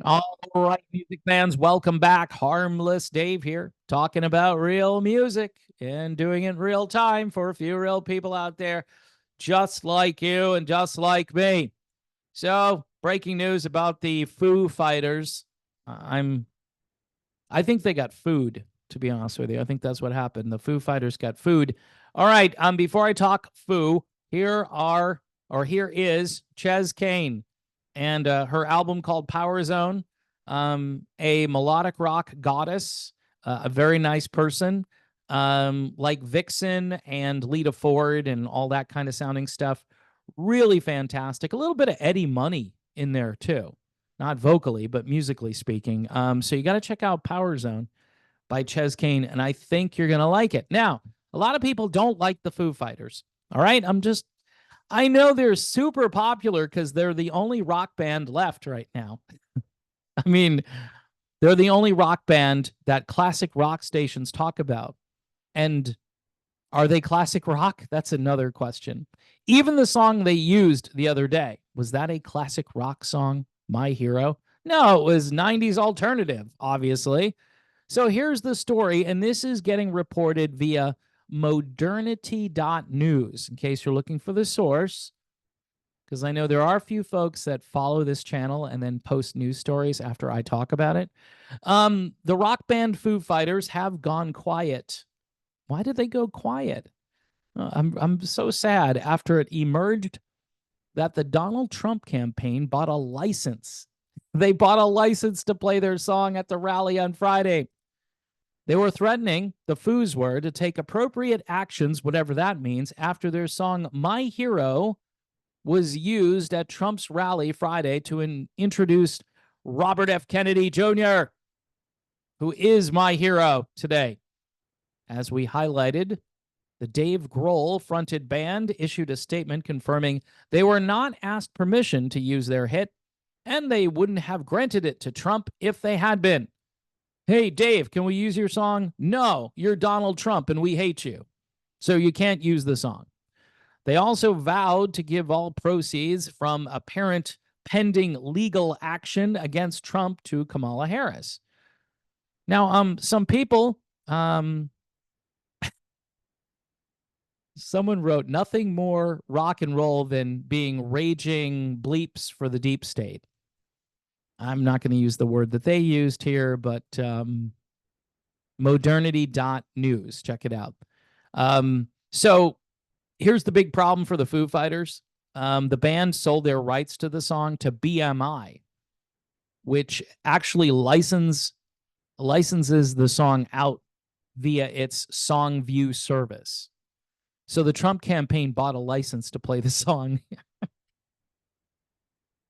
All right, music fans, welcome back. Harmless Dave here, talking about real music and doing it in real time for a few real people out there, just like you and just like me. So, breaking news about the Foo Fighters. I think they got food, to be honest with you. I think that's what happened. The Foo Fighters got food. All right, before I talk Foo, here is Ches Kane and her album called Power Zone. A melodic rock goddess, a very nice person, like Vixen and Lita Ford and all that kind of sounding stuff. Really fantastic. A little bit of Eddie Money in there too, not vocally, but musically speaking. So you got to check out Power Zone by Ches Kane, and I think you're going to like it. Now, a lot of people don't like the Foo Fighters. All right. I know they're super popular because they're the only rock band left right now. I mean, they're the only rock band that classic rock stations talk about. And are they classic rock? That's another question. Even the song they used the other day, was that a classic rock song? My Hero? No, it was 90s alternative, obviously. So here's the story, and this is getting reported via modernity.news, in case you're looking for the source, because I know there are a few folks that follow this channel and then post news stories after I talk about it. The rock band Foo Fighters have gone quiet. Why did they go quiet? I'm so sad after it emerged that the Donald Trump campaign bought a license. They bought a license to play their song at the rally on Friday. They were threatening, the Foos were, to take appropriate actions, whatever that means, after their song My Hero was used at Trump's rally Friday to introduce Robert F. Kennedy Jr., who is my hero today. As we highlighted, the Dave Grohl-fronted band issued a statement confirming they were not asked permission to use their hit, and they wouldn't have granted it to Trump if they had been. Hey, Dave, can we use your song? No, you're Donald Trump and we hate you. So you can't use the song. They also vowed to give all proceeds from apparent pending legal action against Trump to Kamala Harris. Now, some people, someone wrote nothing more rock and roll than being raging bleeps for the deep state. I'm not going to use the word that they used here, but modernity.news. Check it out. So here's the big problem for the Foo Fighters. The band sold their rights to the song to BMI, which actually licenses the song out via its SongView service. So the Trump campaign bought a license to play the song.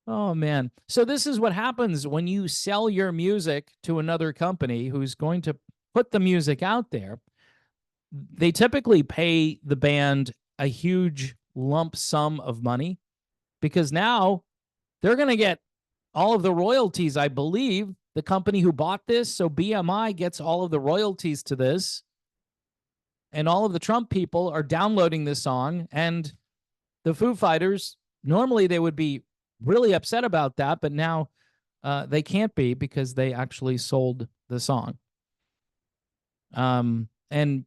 Oh, man. So this is what happens when you sell your music to another company who's going to put the music out there. They typically pay the band a huge lump sum of money because now they're going to get all of the royalties, I believe, the company who bought this. So BMI gets all of the royalties to this. And all of the Trump people are downloading this song. And the Foo Fighters, normally they would be really upset about that, but now they can't be because they actually sold the song. And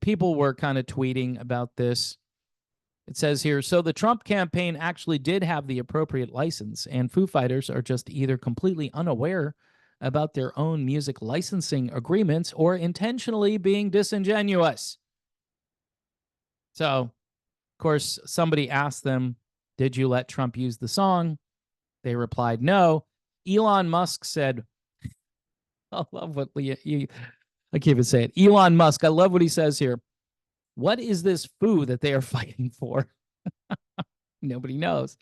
people were kind of tweeting about this. It says here, so the Trump campaign actually did have the appropriate license, and Foo Fighters are just either completely unaware about their own music licensing agreements or intentionally being disingenuous. So, of course, somebody asked them, did you let Trump use the song? They replied, no. Elon Musk said, I love what I can't even say it. Elon Musk, I love what he says here. What is this foo that they are fighting for? Nobody knows.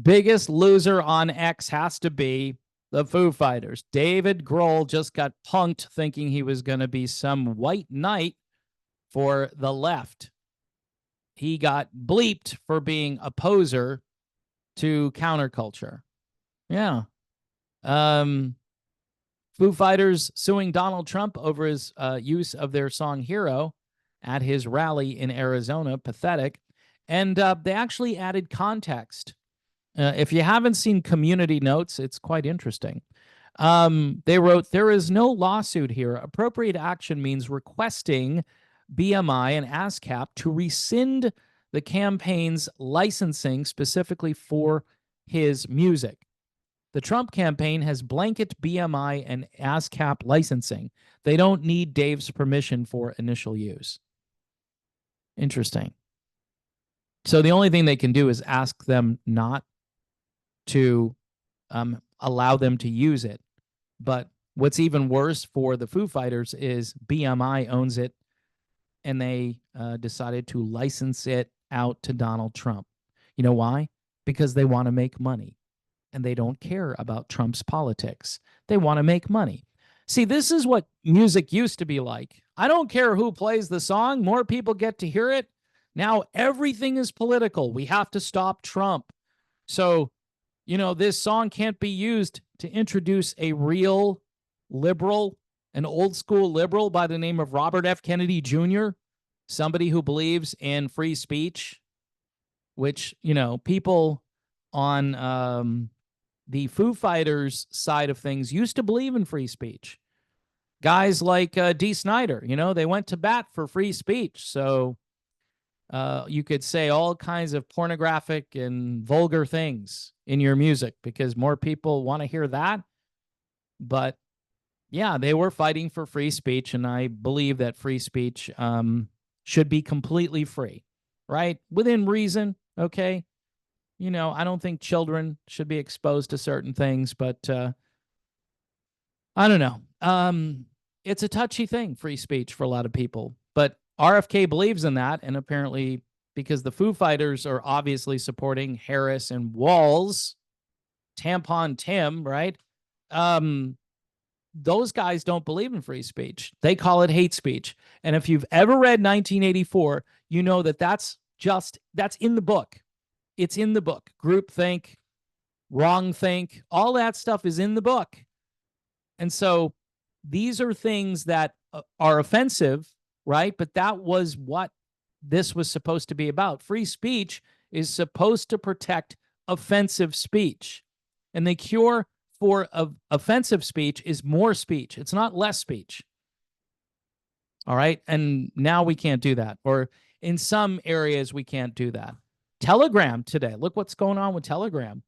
Biggest loser on X has to be the Foo Fighters. David Grohl just got punked thinking he was going to be some white knight for the left. He got bleeped for being a poser to counterculture. Yeah. Foo Fighters suing Donald Trump over his use of their song Hero at his rally in Arizona. Pathetic. And they actually added context If you haven't seen Community Notes, it's quite interesting. They wrote, there is no lawsuit here. Appropriate action means requesting BMI and ASCAP to rescind the campaign's licensing specifically for his music. The Trump campaign has blanket BMI and ASCAP licensing. They don't need Dave's permission for initial use. Interesting. So the only thing they can do is ask them not to allow them to use it. But what's even worse for the Foo Fighters is BMI owns it, and they decided to license it out to Donald Trump. You know why? Because they want to make money, and they don't care about Trump's politics. They want to make money. See, this is what music used to be like. I don't care who plays the song. More people get to hear it. Now everything is political. We have to stop Trump. So, this song can't be used to introduce a real liberal, an old school liberal by the name of Robert F. Kennedy Jr., somebody who believes in free speech, which, people on the Foo Fighters side of things used to believe in free speech. Guys like Dee Snider, they went to bat for free speech. So you could say all kinds of pornographic and vulgar things in your music because more people want to hear that. But yeah, they were fighting for free speech, and I believe that free speech should be completely free, right? Within reason, okay? I don't think children should be exposed to certain things, but I don't know. It's a touchy thing, free speech, for a lot of people. But RFK believes in that, and apparently because the Foo Fighters are obviously supporting Harris and Walz, Tampon Tim, right? Those guys don't believe in free speech. They call it hate speech. And if you've ever read 1984, you know that that's in the book. It's in the book. Groupthink, wrongthink, all that stuff is in the book. And so these are things that are offensive, right? But that was what this was supposed to be about. Free speech is supposed to protect offensive speech. And the cure for offensive speech is more speech. It's not less speech. All right. And now we can't do that. Or in some areas, we can't do that. Telegram today. Look what's going on with Telegram.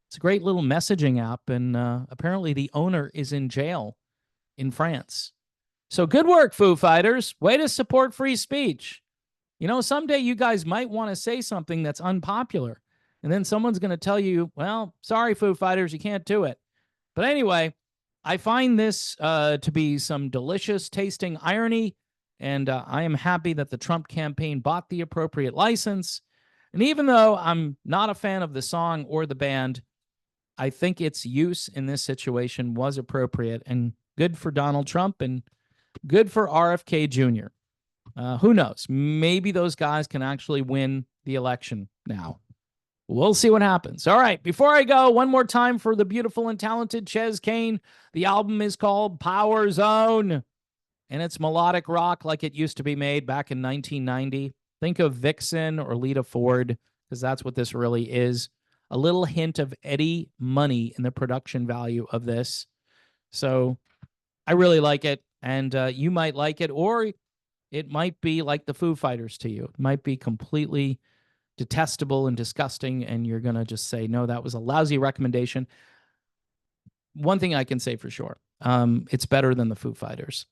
It's a great little messaging app. And apparently the owner is in jail in France. So good work, Foo Fighters. Way to support free speech. Someday you guys might want to say something that's unpopular. And then someone's going to tell you, well, sorry, Foo Fighters, you can't do it. But anyway, I find this to be some delicious tasting irony. And I am happy that the Trump campaign bought the appropriate license. And even though I'm not a fan of the song or the band, I think its use in this situation was appropriate and good for Donald Trump and good for RFK Jr. Who knows? Maybe those guys can actually win the election now. We'll see what happens. All right. Before I go, one more time for the beautiful and talented Ches Kane. The album is called Power Zone, and it's melodic rock like it used to be made back in 1990. Think of Vixen or Lita Ford, because that's what this really is. A little hint of Eddie Money in the production value of this. So I really like it, and you might like it, or it might be like the Foo Fighters to you. It might be completely detestable and disgusting, and you're going to just say, no, that was a lousy recommendation. One thing I can say for sure, it's better than the Foo Fighters.